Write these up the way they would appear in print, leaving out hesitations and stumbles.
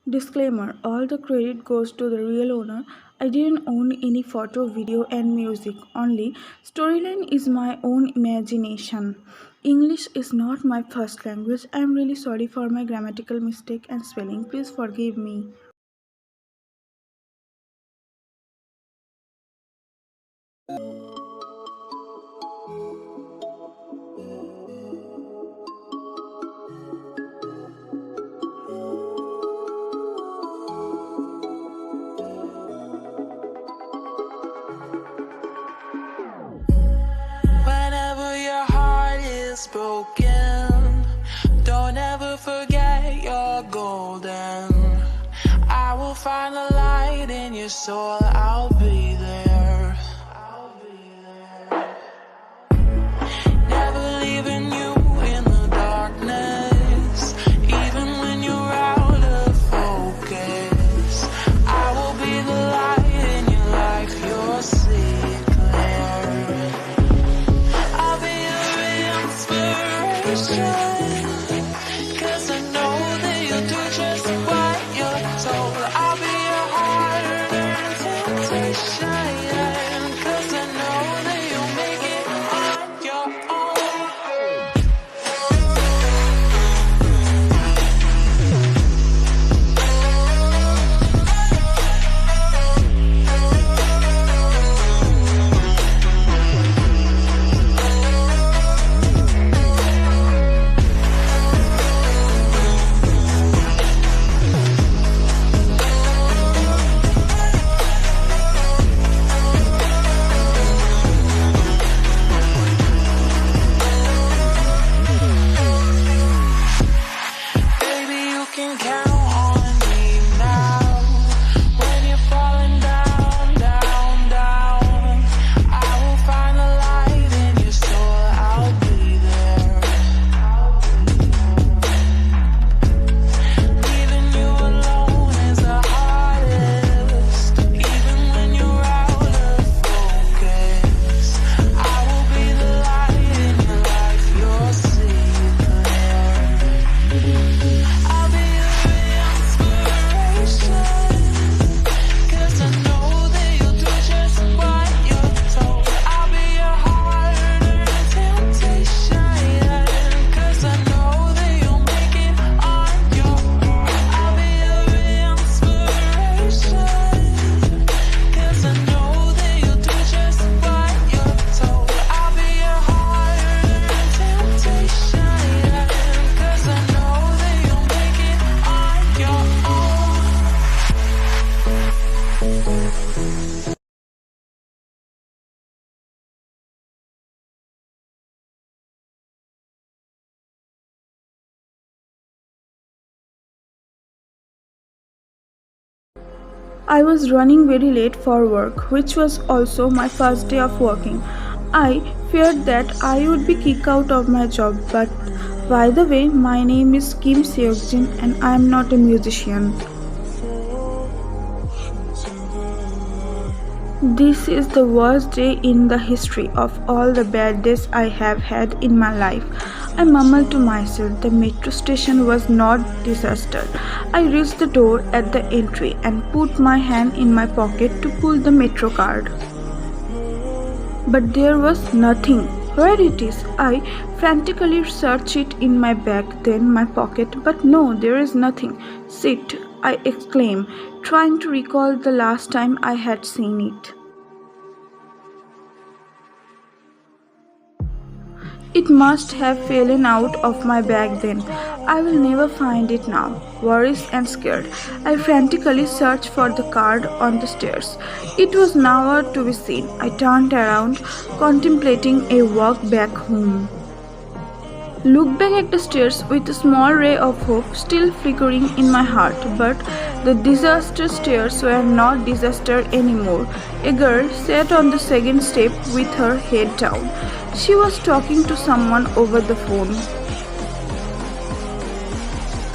Disclaimer: all the credit goes to the real owner. I didn't own any photo, video, and music. Only storyline is my own imagination. English is not my first language. I am really sorry for my grammatical mistake and spelling. Please forgive me. Whenever your heart is broken, don't ever forget you're golden. I will find the light in your soul, I'll be there. Never leaving you in the darkness, even when you're out of focus. I will be the light in your life, you'll see it clear. I'll be your inspiration, 'cause I know that you'll do just what you're told. I'll be your hard-earned temptation, 'cause I know that you'll make it on your own. Baby, you can count on me now. When you're falling down, down, down, I will find the light in your soul, I'll be there. Leaving you alone is the hardest, even when you're out of focus. I will be the light in your life, you'll see it clear. I'll be your inspiration, 'cause I know that you'll do just what you're told. I'll be your hard-earned temptation, 'cause I know that you'll make it on your own. I'll be your inspiration, 'cause I know that you'll do just what you're told. I'll be your hard-earned temptation, 'cause I know that you'll make it on your own. I was running very late for work, which was also my first day of working. I feared that I would be kicked out of my job, but by the way, my name is Kim Seokjin and I am not a musician. This is the worst day in the history of all the bad days I have had in my life. I mumbled to myself. The metro station was not disaster. I reached the door at the entry and put my hand in my pocket to pull the metro card. But there was nothing. Where it is? I frantically searched it in my bag, then my pocket, but no, there is nothing. Shit, I exclaimed, trying to recall the last time I had seen it. It must have fallen out of my bag then. I will never find it now. Worried and scared, I frantically searched for the card on the stairs. It was nowhere to be seen. I turned around, contemplating a walk back home. Looked back at the stairs with a small ray of hope still flickering in my heart, but the disaster stairs were not disaster anymore. A girl sat on the second step with her head down. She was talking to someone over the phone.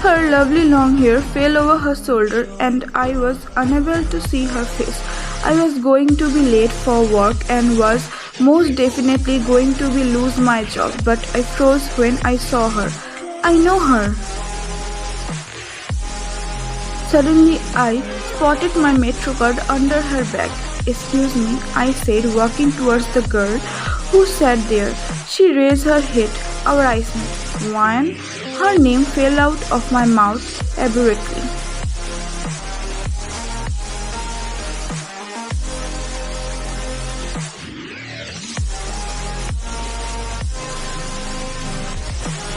Her lovely long hair fell over her shoulder and I was unable to see her face. I was going to be late for work and was most definitely going to be lose my job, but I froze when I saw her. I know her. Suddenly, I spotted my metro card under her bag. Excuse me, I said, walking towards the girl who sat there. She raised her head. Our eyes met. Wine? Her name fell out of my mouth abruptly.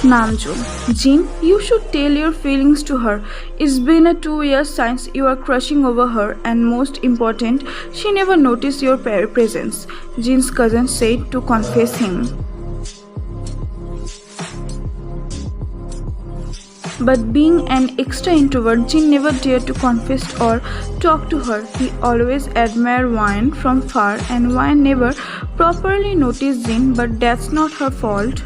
Namjoon. Jin, you should tell your feelings to her. It's been 2 years since you are crushing over her, and most important, she never noticed your presence, Jin's cousin said to confess him. But being an extra introvert, Jin never dared to confess or talk to her. He always admired Wine from far, and Wine never properly noticed Jin, but that's not her fault.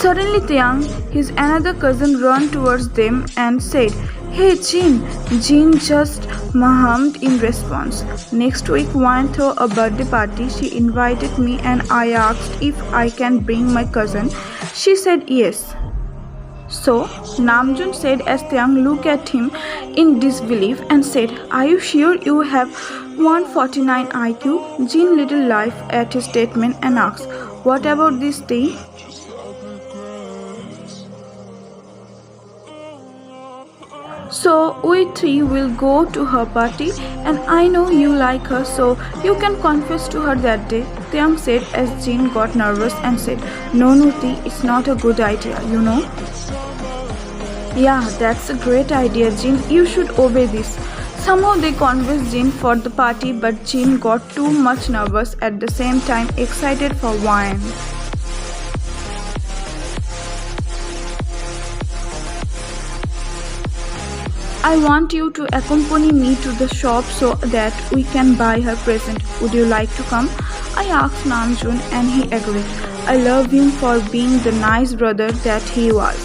Suddenly Taeyang, his another cousin, ran towards them and said, "Hey Jin!" Jin just hummed in response. Next week, Wine threw a birthday party. She invited me and I asked if I can bring my cousin. She said yes. So, Namjoon said as Taeyang looked at him in disbelief and said, "Are you sure you have 149 IQ? Jin little laughed at his statement and asked, "What about this day?" So we three will go to her party, and I know you like her, so you can confess to her that day, Taeyang said as Jin got nervous and said, "No Nuti, it's not a good idea, you know." "Yeah, that's a great idea, Jin. You should obey this." Somehow they convinced Jin for the party, but Jin got too much nervous at the same time excited for Wine. "I want you to accompany me to the shop so that we can buy her present. Would you like to come?" I asked Namjoon and he agreed. I love him for being the nice brother that he was.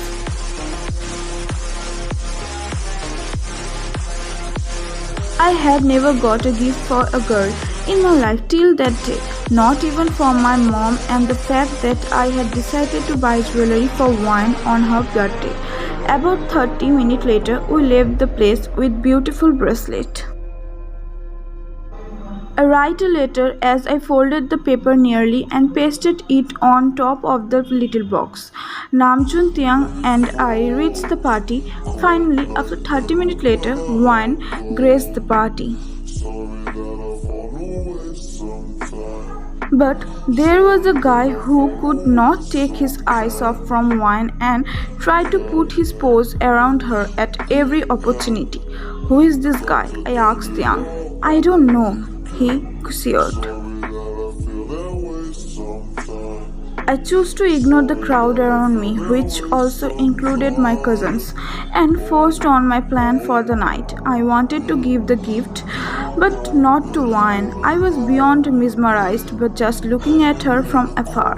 I had never got a gift for a girl in my life till that day, not even from my mom, and the fact that I had decided to buy jewelry for Wine on her birthday. About 30 minutes later, we left the place with beautiful bracelet. I write a letter as I folded the paper nearly and pasted it on top of the little box. Namjoon, Taeyang and I reached the party. Finally, after 30 minutes later, Wine graced the party. But there was a guy who could not take his eyes off from Wine and tried to put his paws around her at every opportunity. "Who is this guy?" I asked Taeyang. "I don't know," he said. I chose to ignore the crowd around me, which also included my cousins, and forced on my plan for the night. I wanted to give the gift, but not to Wine. I was beyond mesmerized, but just looking at her from afar.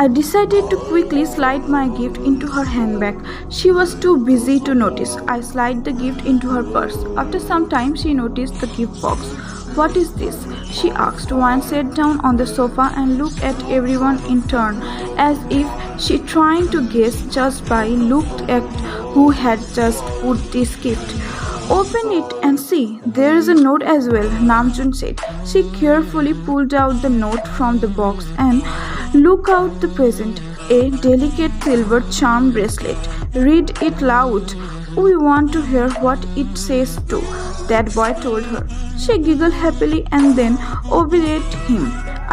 I decided to quickly slide my gift into her handbag. She was too busy to notice. I slid the gift into her purse. After some time, she noticed the gift box. "What is this?" she asked. Wine sat down on the sofa and looked at everyone in turn, as if she trying to guess just by looked at who had just put this gift. "Open it and see. There is a note as well," Namjoon said. She carefully pulled out the note from the box and looked out the present. A delicate silver charm bracelet. "Read it loud. We want to hear what it says too," that boy told her. She giggled happily and then obeyed him.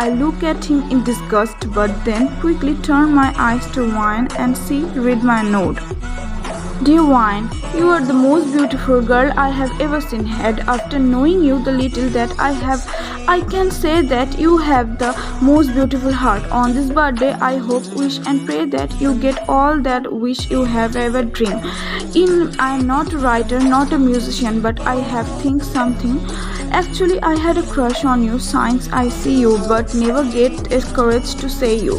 I looked at him in disgust, but then quickly turned my eyes to Wine and she read my note. "Dear Wine, you are the most beautiful girl I have ever seen. And after knowing you the little that I have, I can say that you have the most beautiful heart. On this birthday, I hope, wish and pray that you get all that wish you have ever dreamed. I am not a writer, not a musician, but I have think something. Actually, I had a crush on you since I see you, but never get the courage to say you.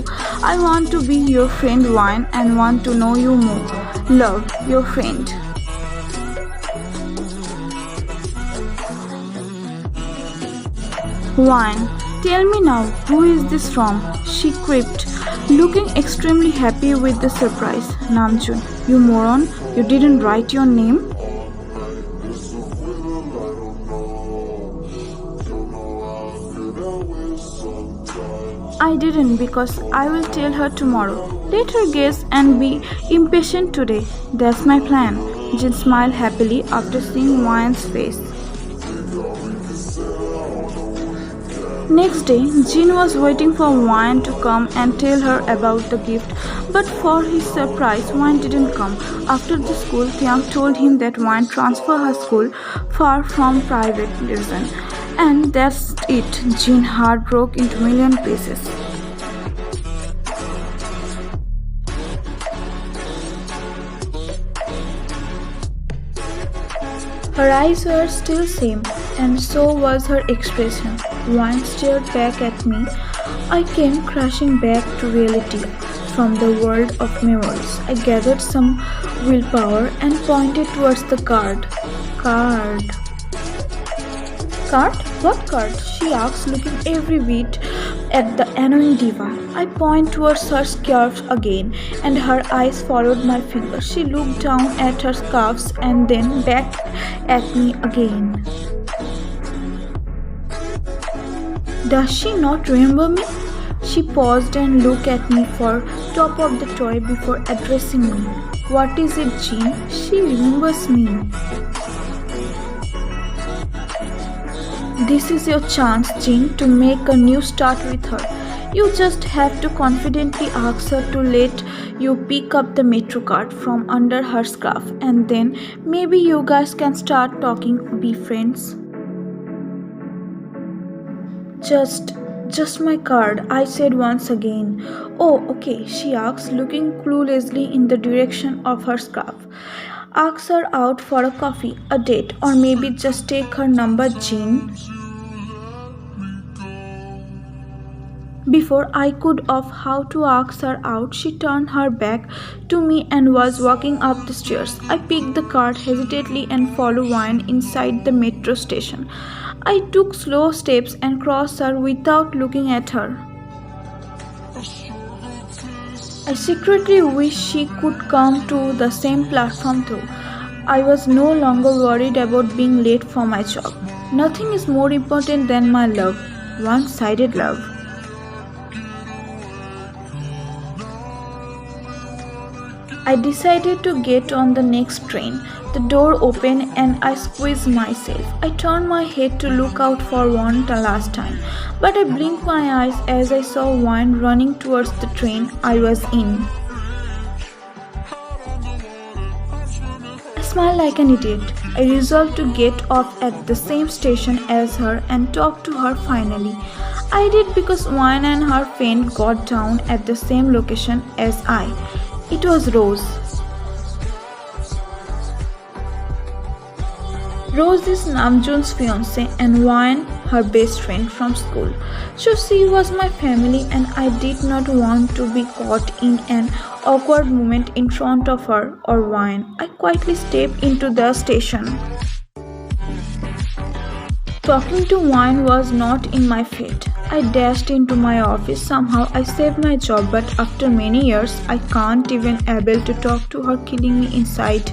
I want to be your friend Wine and want to know you more. Love, your friend." Wine, "Tell me now, who is this from?" she quipped. looking extremely happy with the surprise. Namjoon, you moron, you didn't write your name? I didn't because I will tell her tomorrow. Let her guess and be impatient today. That's my plan. Jin smiled happily after seeing Wyan's face. Next day, Jin was waiting for Wyan to come and tell her about the gift, but for his surprise, Wyan didn't come. After the school, Tiang told him that Wyan transferred her school far from private reason. And that's it. Jin's heart broke into million pieces. Her eyes were still same, and so was her expression. Wyan stared back at me. I came crashing back to reality from the world of memories. I gathered some willpower and pointed towards the card. Card? What card? She asked, looking every bit at the annoying diva. I point towards her scarf again, and her eyes followed my finger. She looked down at her scarves and then back at me again. Does she not remember me? She paused and looked at me for top of the toy before addressing me. What is it, Jin? She remembers me. This is your chance, Jin, to make a new start with her. You just have to confidently ask her to let you pick up the metro card from under her scarf, and then maybe you guys can start talking, be friends. Just my card, I said once again. Oh, okay, she asked, looking cluelessly in the direction of her scarf. Ask her out for a coffee, a date, or maybe just take her number, Jin. Before I could of how to ask her out, she turned her back to me and was walking up the stairs. I picked the card hesitantly and followed Wyan inside the metro station. I took slow steps and crossed her without looking at her. I secretly wished she could come to the same platform too. I was no longer worried about being late for my job. Nothing is more important than my love, one-sided love. I decided to get on the next train. The door opened and I squeezed myself. I turned my head to look out for one last time, but I blinked my eyes as I saw Wyan running towards the train I was in. I smiled like an idiot. I resolved to get off at the same station as her and talk to her finally. I did because Wyan and her friend got down at the same location as I. It was Rose. Rose is Namjoon's fiancée and Wyan her best friend from school. So she was my family and I did not want to be caught in an awkward moment in front of her or Wyan. I quietly stepped into the station. Talking to Wyan was not in my fate. I dashed into my office. Somehow I saved my job, but after many years, I can't even able to talk to her, killing me inside.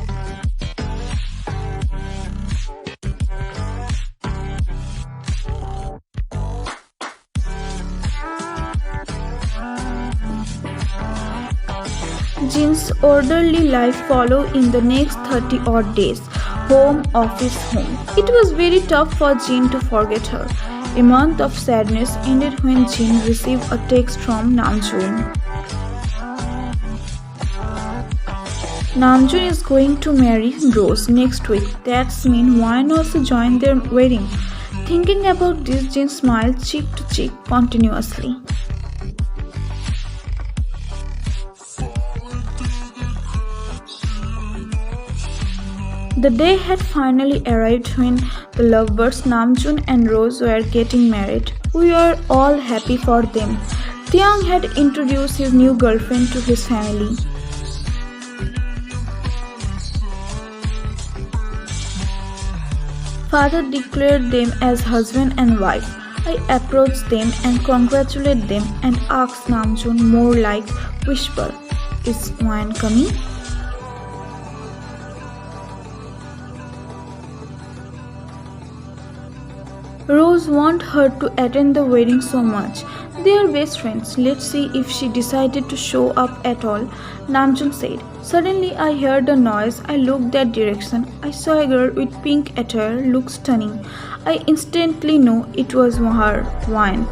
Jin's orderly life followed in the next 30 odd days. Home, office, home. It was very tough for Jin to forget her. A month of sadness ended when Jin received a text from Namjoon. Namjoon is going to marry Rose next week. That's mean Wyan also joined their wedding. Thinking about this, Jin smiled cheek to cheek continuously. The day had finally arrived when the lovebirds Namjoon and Rose were getting married. We were all happy for them. Tiang had introduced his new girlfriend to his family. Father declared them as husband and wife. I approach them and congratulate them and ask Namjoon more like whisper, "Is wine coming?" Rose want her to attend the wedding so much. They are best friends. Let's see if she decided to show up at all, Namjoon said. Suddenly I heard a noise. I looked that direction. I saw a girl with pink attire look stunning. I instantly knew it was her, Wine.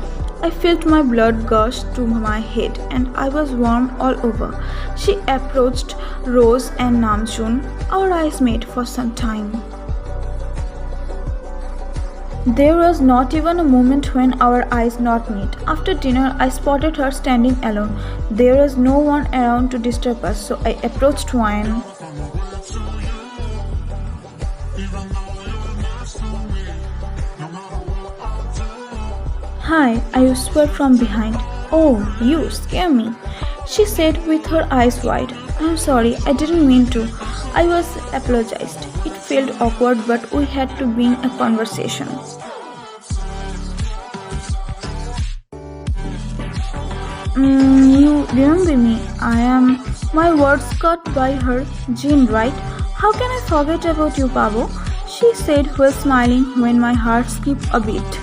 I felt my blood gush to my head and I was warm all over. She approached Rose and Namjoon. Our eyes met for some time. There was not even a moment when our eyes not met. After dinner, I spotted her standing alone. There was no one around to disturb us, so I approached Wine. "Hi," I whispered from behind. "Oh, you scare me," she said with her eyes wide. "I'm sorry, I didn't mean to." I was apologized. It felt awkward, but we had to begin a conversation. You remember me. I am. My words cut by her. "Jin, right? How can I forget about you, Pavo?" she said while smiling when my heart skipped a beat.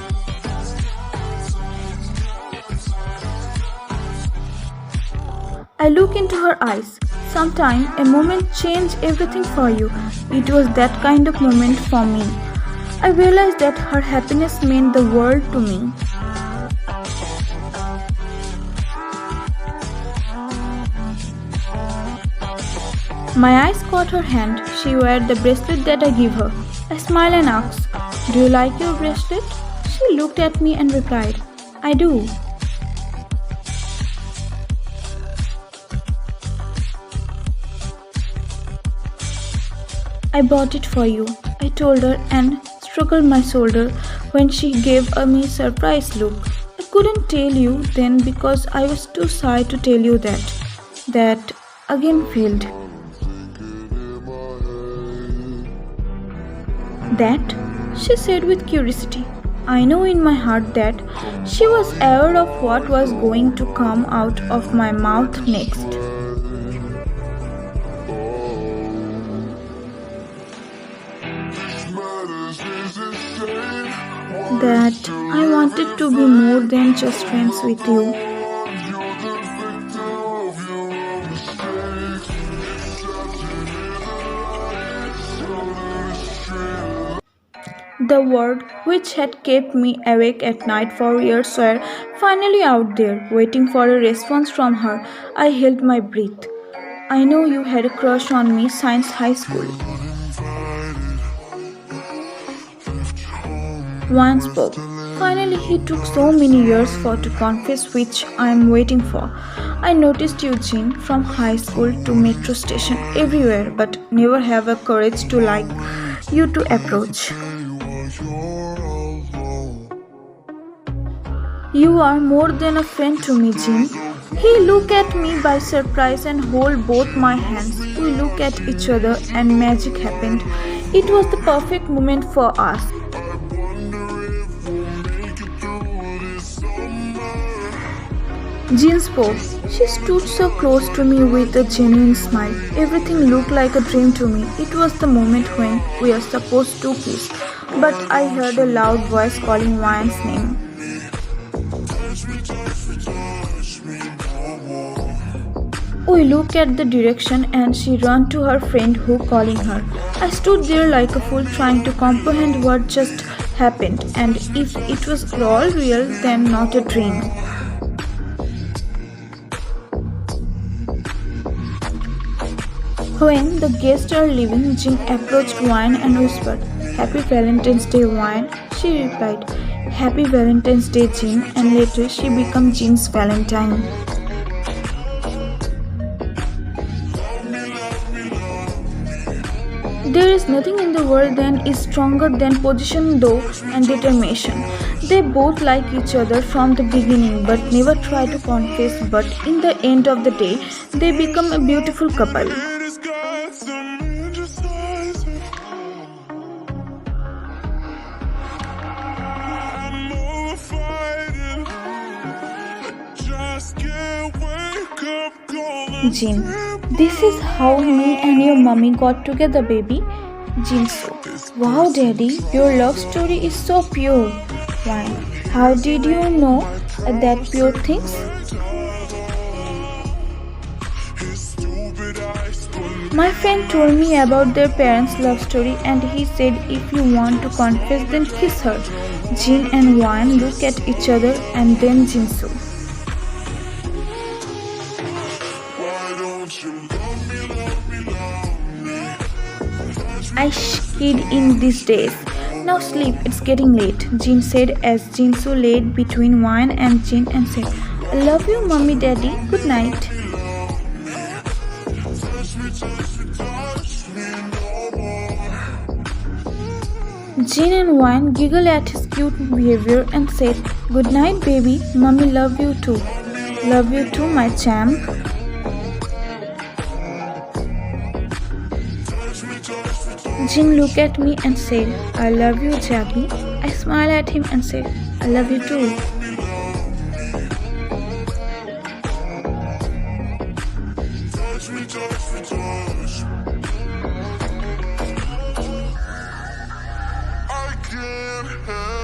I look into her eyes. Sometimes a moment changes everything for you. It was that kind of moment for me. I realized that her happiness meant the world to me. My eyes caught her hand. She wore the bracelet that I gave her. I smiled and asked, "Do you like your bracelet?" She looked at me and replied, "I do." "I bought it for you," I told her and stroked my shoulder when she gave me a surprised look. I couldn't tell you then because I was too shy to tell you that. That again failed. "That?" she said with curiosity. I know in my heart that she was aware of what was going to come out of my mouth next. That I wanted to be more than just friends with you. The word which had kept me awake at night for years were finally out there, waiting for a response from her. I held my breath. "I know you had a crush on me since high school." One spoke. Finally, he took so many years to confess, which I am waiting for. "I noticed you, Jin, from high school to metro station, everywhere, but never have a courage to like you to approach. You are more than a friend to me, Jin." He looked at me by surprise and held both my hands. We looked at each other and magic happened. It was the perfect moment for us. Jin spoke. She stood so close to me with a genuine smile. Everything looked like a dream to me. It was the moment when we are supposed to kiss, but I heard a loud voice calling Wine's name. We looked at the direction and she ran to her friend who calling her. I stood there like a fool trying to comprehend what just happened and if it was all real then not a dream. When the guests are leaving, Jin approached Wine and whispered, "Happy Valentine's Day, Wine." She replied, "Happy Valentine's Day, Jin," and later she became Jin's Valentine. There is nothing in the world that is stronger than position though and determination. They both like each other from the beginning but never try to confess, but in the end of the day, they become a beautiful couple. I'm more Jin, this is how me and your mummy got together, baby. Jinsu, wow, daddy, your love story is so pure. Wine, how did you know that pure things? My friend told me about their parents' love story and he said if you want to confess then kiss her. Jin and Wan look at each other and then Jinsu. I kid in these days. Now sleep, it's getting late, Jin said as Jinsu laid between Wan and Jin and said, I love you, mommy, daddy, good night. Jin and Wan giggled at his cute behavior and said, good night, baby, mommy love you too. Love you too, my champ. Jin looked at me and said, I love you, Jabby. I smiled at him and said, I love you too. I can't help